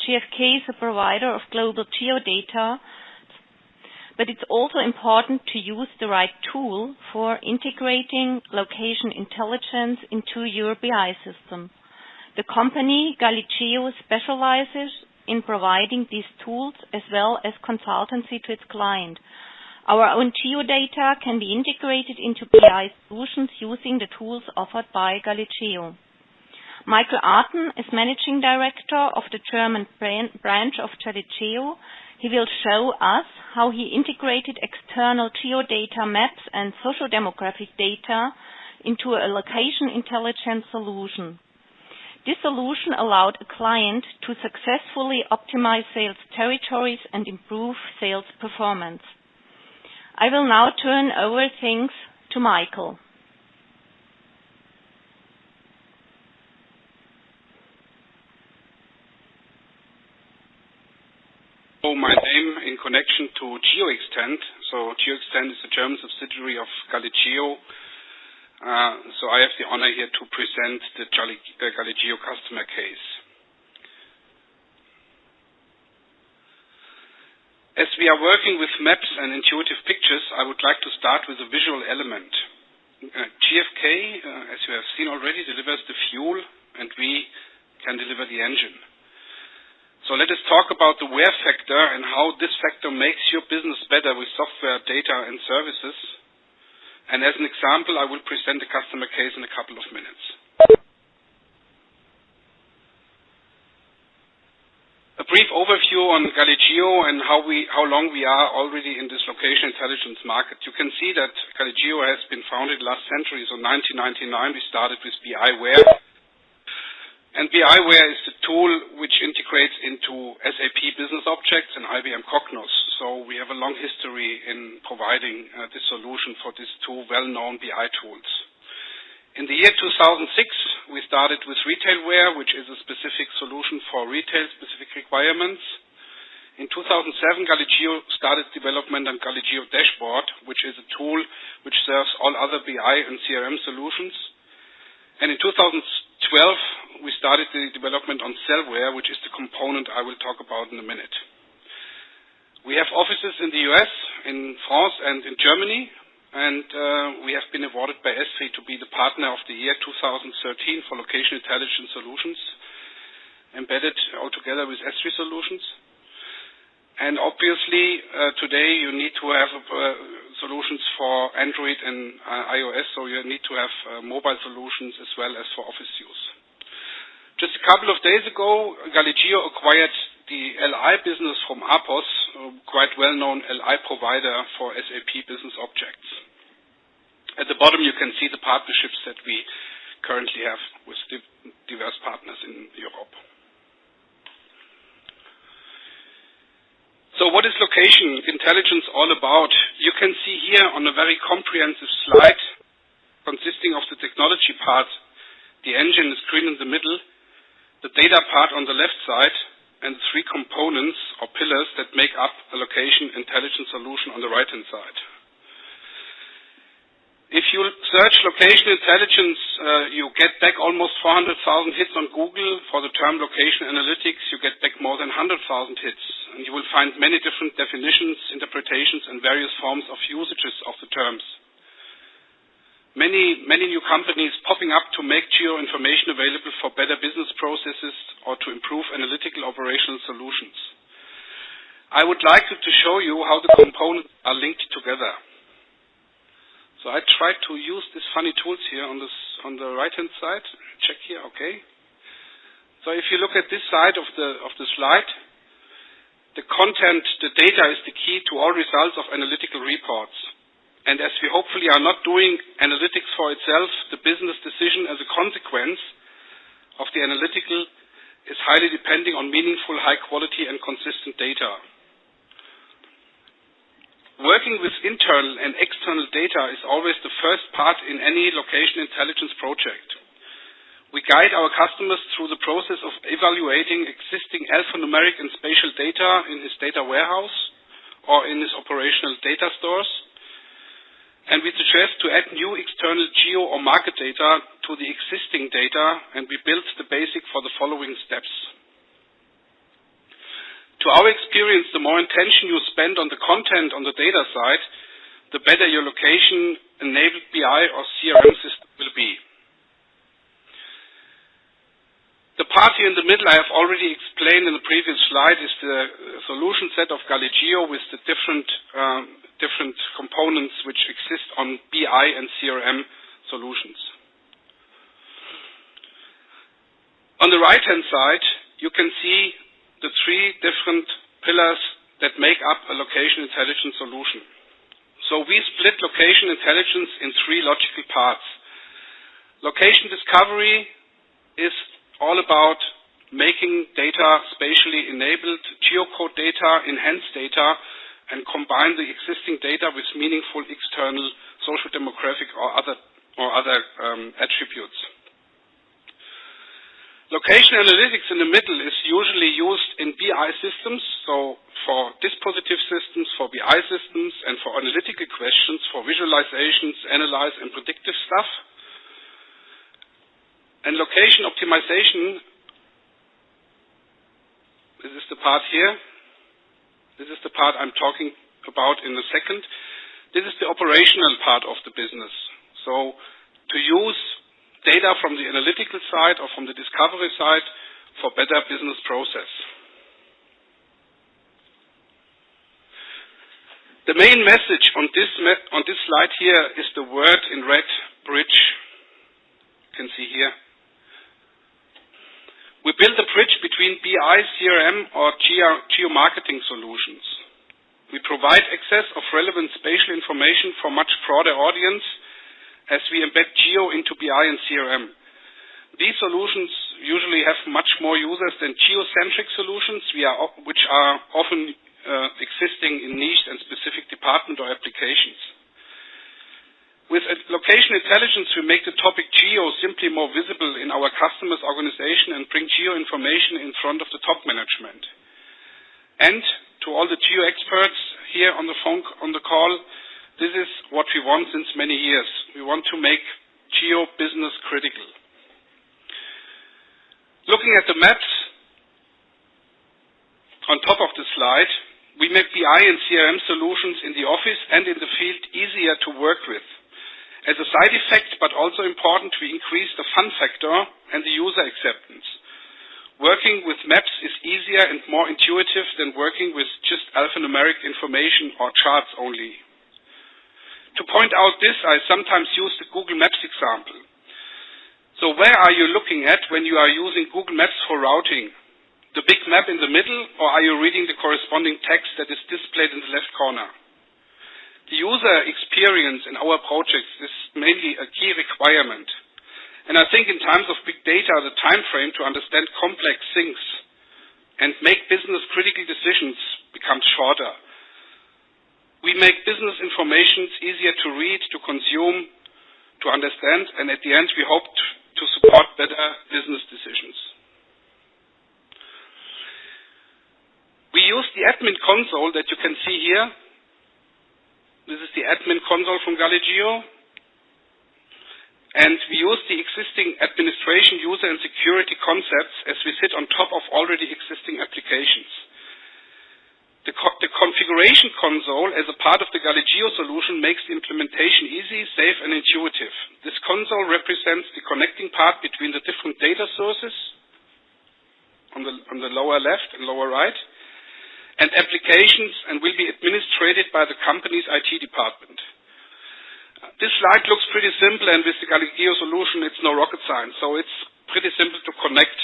GFK is a provider of global geodata, but it's also important to use the right tool for integrating location intelligence into your BI system. The company Galigeo specializes in providing these tools as well as consultancy to its client. Our own geodata can be integrated into BI solutions using the tools offered by Galigeo. Michael Arthen is Managing Director of the German branch of Galigeo. He will show us how he integrated external geodata maps and socio-demographic data into a location intelligence solution. This solution allowed a client to successfully optimize sales territories and improve sales performance. I will now turn over things to Michael. My name in connection to GeoExtend. So GeoExtend is a German subsidiary of Galigeo. So I have the honor here to present the Galigeo customer case. As we are working with maps and intuitive pictures, I would like to start with a visual element. GFK, as you have seen already, delivers the fuel, and we can deliver the engine. So let us talk about the where factor and how this factor makes your business better with software, data, and services. And as an example, I will present the customer case in a couple of minutes. A brief overview on Galigeo and how long we are already in this location intelligence market. You can see that Galigeo has been founded last century, so 1999 we started with BIware. And BIware is the tool which integrates into SAP Business Objects and IBM Cognos. So we have a long history in providing this solution for these two well-known BI tools. In the year 2006, we started with Retailware, which is a specific solution for retail-specific requirements. In 2007, Galigeo started development on Galigeo Dashboard, which is a tool which serves all other BI and CRM solutions. And in 2012, we started the development on Cellware, which is the component I will talk about in a minute. We have offices in the US, in France, and in Germany, and we have been awarded by S3 to be the partner of the year 2013 for location intelligence solutions, embedded altogether with S3 solutions. And obviously, today you need to have solutions for Android and iOS, so you need to have mobile solutions as well as for office use. Just a couple of days ago, Galigeo acquired the LI business from Apos, a quite well-known LI provider for SAP Business Objects. At the bottom, you can see the partnerships that we currently have with diverse partners in Europe. So what is location intelligence all about? You can see here on a very comprehensive slide, consisting of the technology part, the engine is green in the middle, the data part on the left side, and the three components or pillars that make up a location intelligence solution on the right-hand side. If you search location intelligence, you get back almost 400,000 hits on Google. For the term location analytics, you get back more than 100,000 hits. And you will find many different definitions, interpretations, and various forms of usages of the terms. Many new companies popping up to make geo information available for better business processes or to improve analytical operational solutions. I would like to show you how the components are linked together. So I tried to use these funny tools here on the right-hand side. Check here, okay. So if you look at this side of the slide, the content, the data is the key to all results of analytical reports. And as we hopefully are not doing analytics for itself, the business decision as a consequence of the analytical is highly depending on meaningful, high quality and consistent data. Working with internal and external data is always the first part in any location intelligence project. We guide our customers through the process of evaluating existing alphanumeric and spatial data in his data warehouse or in his operational data stores. And we suggest to add new external geo or market data to the existing data, and we build the basic for the following steps. To our experience, the more attention you spend on the content on the data side, the better your location-enabled BI or CRM system will be. The part here in the middle I have already explained in the previous slide is the solution set of Galigeo with the different components which exist on BI and CRM solutions. On the right-hand side, you can see the three different pillars that make up a location intelligence solution. So we split location intelligence in three logical parts. Location discovery is all about making data spatially enabled, geocode data, enhance data, and combine the existing data with meaningful external social demographic or other attributes. Location analytics in the middle is usually used in BI systems, so for dispositive systems, for BI systems, and for analytical questions, for visualizations, analyze, and predictive stuff. And location optimization, this is the part here. This is the part I'm talking about in a second. This is the operational part of the business. So to use data from the analytical side or from the discovery side for better business process. The main message on this slide here is the word in red, bridge. You can see here. We build a bridge between BI, CRM, or geo-marketing solutions. We provide access of relevant spatial information for much broader audience as we embed geo into BI and CRM. These solutions usually have much more users than geocentric solutions, which are often existing in niche and specific department or applications. With location intelligence, we make the topic geo simply more visible in our customers' organization and bring geo information in front of the top management. And to all the geo experts here on the call, this is what we want since many years. We want to make geo business critical. Looking at the maps on top of the slide, we make BI and CRM solutions in the office and in the field easier to work with. As a side effect, but also important, we increase the fun factor and the user acceptance. Working with maps is easier and more intuitive than working with just alphanumeric information or charts only. To point out this, I sometimes use the Google Maps example. So where are you looking at when you are using Google Maps for routing? The big map in the middle, or are you reading the corresponding text that is displayed in the left corner? The user experience in our projects is mainly a key requirement. And I think in times of big data, the time frame to understand complex things and make business critical decisions becomes shorter. We make business information easier to read, to consume, to understand, and at the end we hope to support better business decisions. We use the admin console that you can see here. This is the admin console from Galigeo. And we use the existing administration, user, and security concepts as we sit on top of already existing applications. The configuration console as a part of the Galigeo solution makes the implementation easy, safe, and intuitive. This console represents the connecting part between the different data sources on the lower left and lower right, and applications, and will be administrated by the company's IT department. This slide looks pretty simple, and with the Galigeo solution, it's no rocket science. So it's pretty simple to connect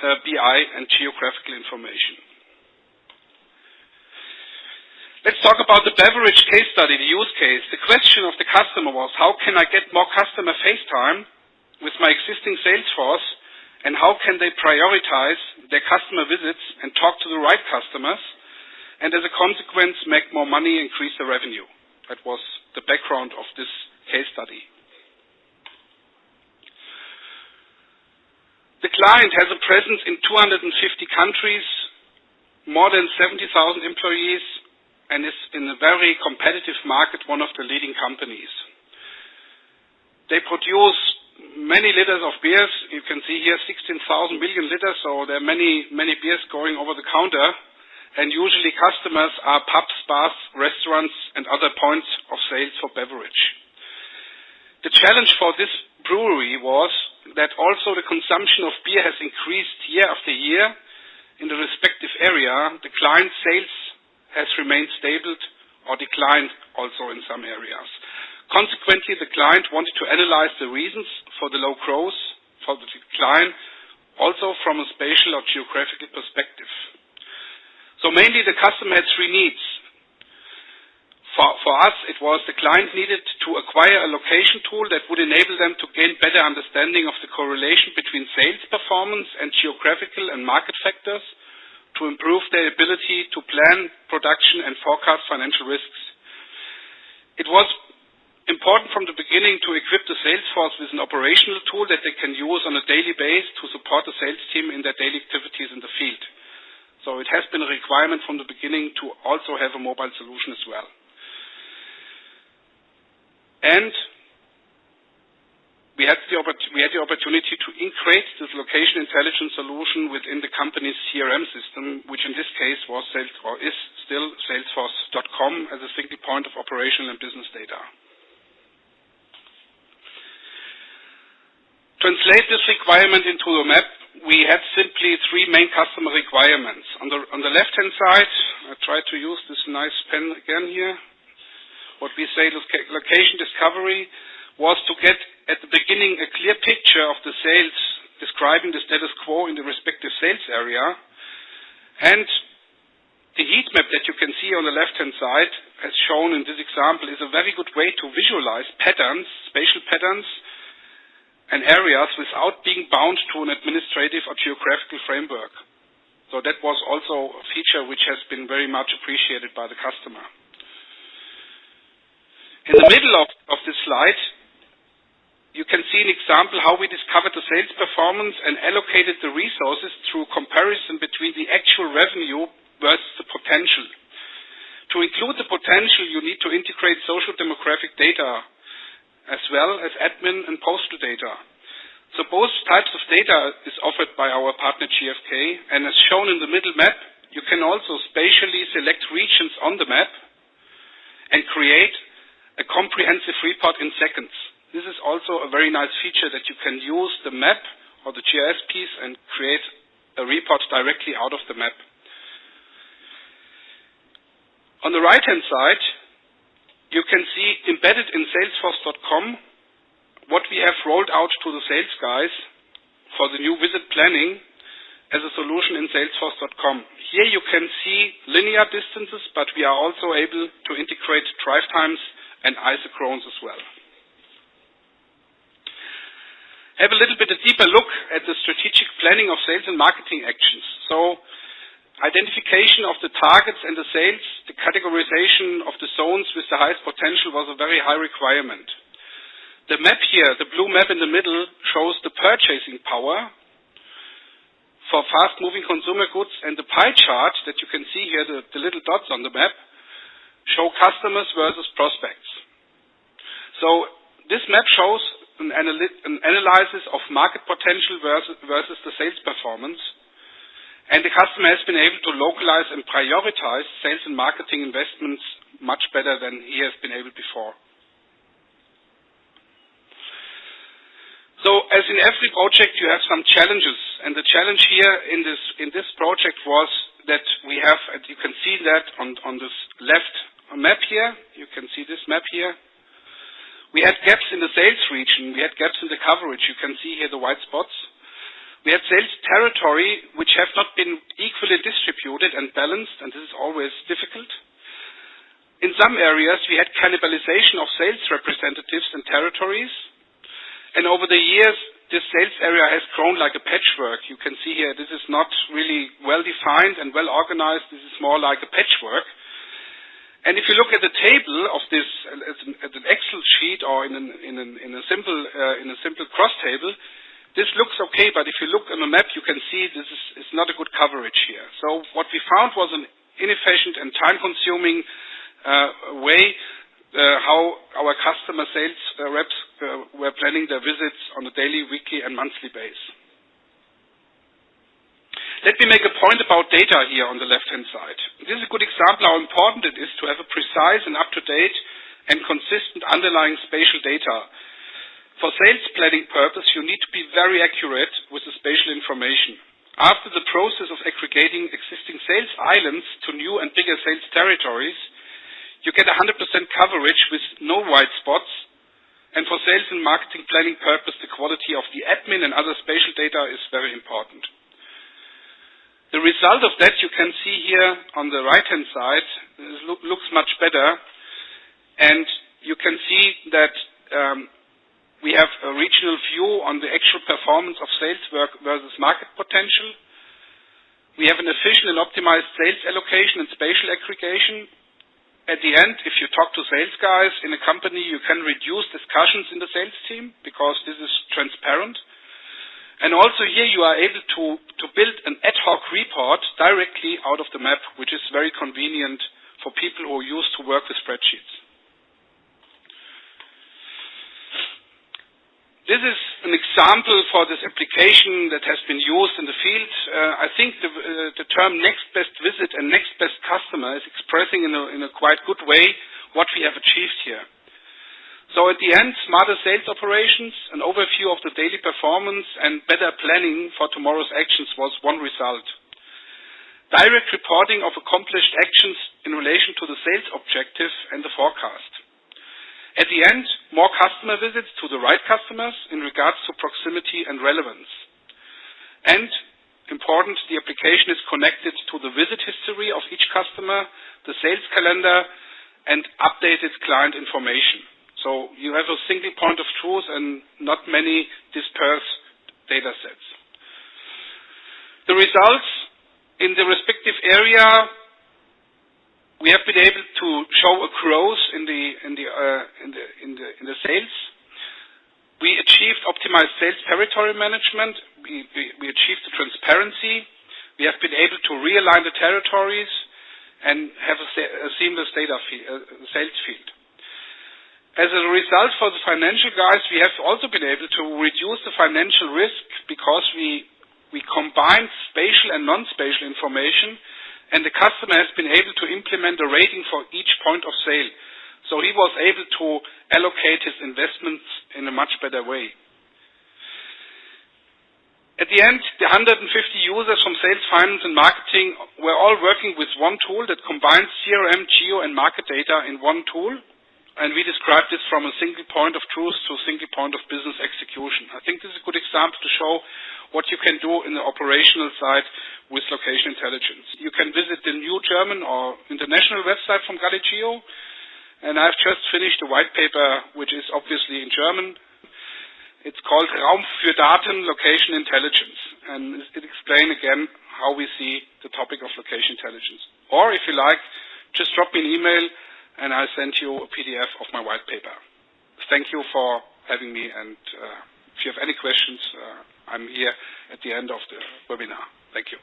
BI and geographical information. Let's talk about the Beverage case study, the use case. The question of the customer was, how can I get more customer face time with my existing sales force, and how can they prioritize their customer visits and talk to the right customers, and as a consequence, make more money, increase their revenue. That was the background of this case study. The client has a presence in 250 countries, more than 70,000 employees, and is in a very competitive market, one of the leading companies. They produce many liters of beers. You can see here 16,000 million liters, so there are many beers going over the counter. And usually customers are pubs, bars, restaurants, and other points of sales for beverage. The challenge for this brewery was that also the consumption of beer has increased year after year in the respective area. The client sales has remained stable or declined also in some areas. Consequently, the client wanted to analyze the reasons for the low growth, for the decline, also from a spatial or geographical perspective. So mainly the customer had three needs. For us, it was the client needed to acquire a location tool that would enable them to gain better understanding of the correlation between sales performance and geographical and market factors to improve their ability to plan production and forecast financial risks. It was important from the beginning to equip the sales force with an operational tool that they can use on a daily basis to support the sales team in their daily activities in the field. So it has been a requirement from the beginning to also have a mobile solution as well. And we had the opportunity to integrate this location intelligence solution within the company's CRM system, which in this case was is still Salesforce.com as a single point of operational and business data. Translate this requirement into a map. We had simply three main customer requirements. On the left-hand side, I try to use this nice pen again here. What we say location discovery was to get at the beginning a clear picture of the sales, describing the status quo in the respective sales area. And the heat map that you can see on the left-hand side, as shown in this example, is a very good way to visualize patterns, spatial patterns, and areas without being bound to an administrative or geographical framework. So that was also a feature which has been very much appreciated by the customer. In the middle of this slide, you can see an example how we discovered the sales performance and allocated the resources through comparison between the actual revenue versus the potential. To include the potential, you need to integrate social demographic data as well as admin and postal data. So both types of data is offered by our partner GFK, and as shown in the middle map, you can also spatially select regions on the map and create a comprehensive report in seconds. This is also a very nice feature that you can use the map or the GIS piece and create a report directly out of the map. On the right-hand side, you can see embedded in Salesforce.com what we have rolled out to the sales guys for the new visit planning as a solution in Salesforce.com. Here you can see linear distances, but we are also able to integrate drive times and isochrones as well. Have a little bit a deeper look at the strategic planning of sales and marketing actions. So identification of the targets and the sales, the categorization of the zones with the highest potential was a very high requirement. The map here, the blue map in the middle, shows the purchasing power for fast-moving consumer goods, and the pie chart that you can see here, the little dots on the map, show customers versus prospects. So this map shows an analysis of market potential versus the sales performance. And the customer has been able to localize and prioritize sales and marketing investments much better than he has been able before. So as in every project, you have some challenges. And the challenge here in this project was that we have, and you can see that on this left map here, you can see this map here. We had gaps in the sales region. We had gaps in the coverage. You can see here the white spots. We had sales territory which have not been equally distributed and balanced, and this is always difficult. In some areas, we had cannibalization of sales representatives and territories. And over the years, this sales area has grown like a patchwork. You can see here, this is not really well-defined and well-organized. This is more like a patchwork. And if you look at the table of this, at an Excel sheet or in a simple cross table, this looks okay, but if you look on the map, you can see this is not a good coverage here. So what we found was an inefficient and time-consuming way how our customer sales reps were planning their visits on a daily, weekly, and monthly basis. Let me make a point about data here on the left-hand side. This is a good example how important it is to have a precise and up-to-date and consistent underlying spatial data. For sales planning purpose, you need to be very accurate with the spatial information. After the process of aggregating existing sales islands to new and bigger sales territories, you get 100% coverage with no white spots, and for sales and marketing planning purpose, the quality of the admin and other spatial data is very important. The result of that you can see here on the right-hand side. Looks much better, and you can see that we have a regional view on the actual performance of sales work versus market potential. We have an efficient and optimized sales allocation and spatial aggregation. At the end, if you talk to sales guys in a company, you can reduce discussions in the sales team because this is transparent. And also here you are able to build an ad hoc report directly out of the map, which is very convenient for people who are used to work with spreadsheets. This is an example for this application that has been used in the field. I think the term next best visit and next best customer is expressing in a quite good way what we have achieved here. So at the end, smarter sales operations, an overview of the daily performance, and better planning for tomorrow's actions was one result. Direct reporting of accomplished actions in relation to the sales objective and the forecast. At the end, more customer visits to the right customers in regards to proximity and relevance. And, important, the application is connected to the visit history of each customer, the sales calendar, and updated client information. So you have a single point of truth and not many dispersed data sets. The results in the respective area, we have been able to show a growth in the sales. We achieved optimized sales territory management. We achieved the transparency. We have been able to realign the territories and have a seamless sales field. As a result for the financial guys, we have also been able to reduce the financial risk because we combined spatial and non-spatial information, and the customer has been able to implement a rating for each point of sale. So he was able to allocate his investments in a much better way. At the end, the 150 users from sales, finance, and marketing were all working with one tool that combines CRM, geo, and market data in one tool. And we described this from a single point of truth to a single point of business execution. I think this is a good example to show what you can do in the operational side with location intelligence. You can visit the new German or international website from Galigeo, and I've just finished a white paper which is obviously in German. It's called Raum für Daten, Location Intelligence, and it explains again how we see the topic of location intelligence. Or if you like, just drop me an email and I'll send you a PDF of my white paper. Thank you for having me, and if you have any questions, I'm here at the end of the webinar. Thank you.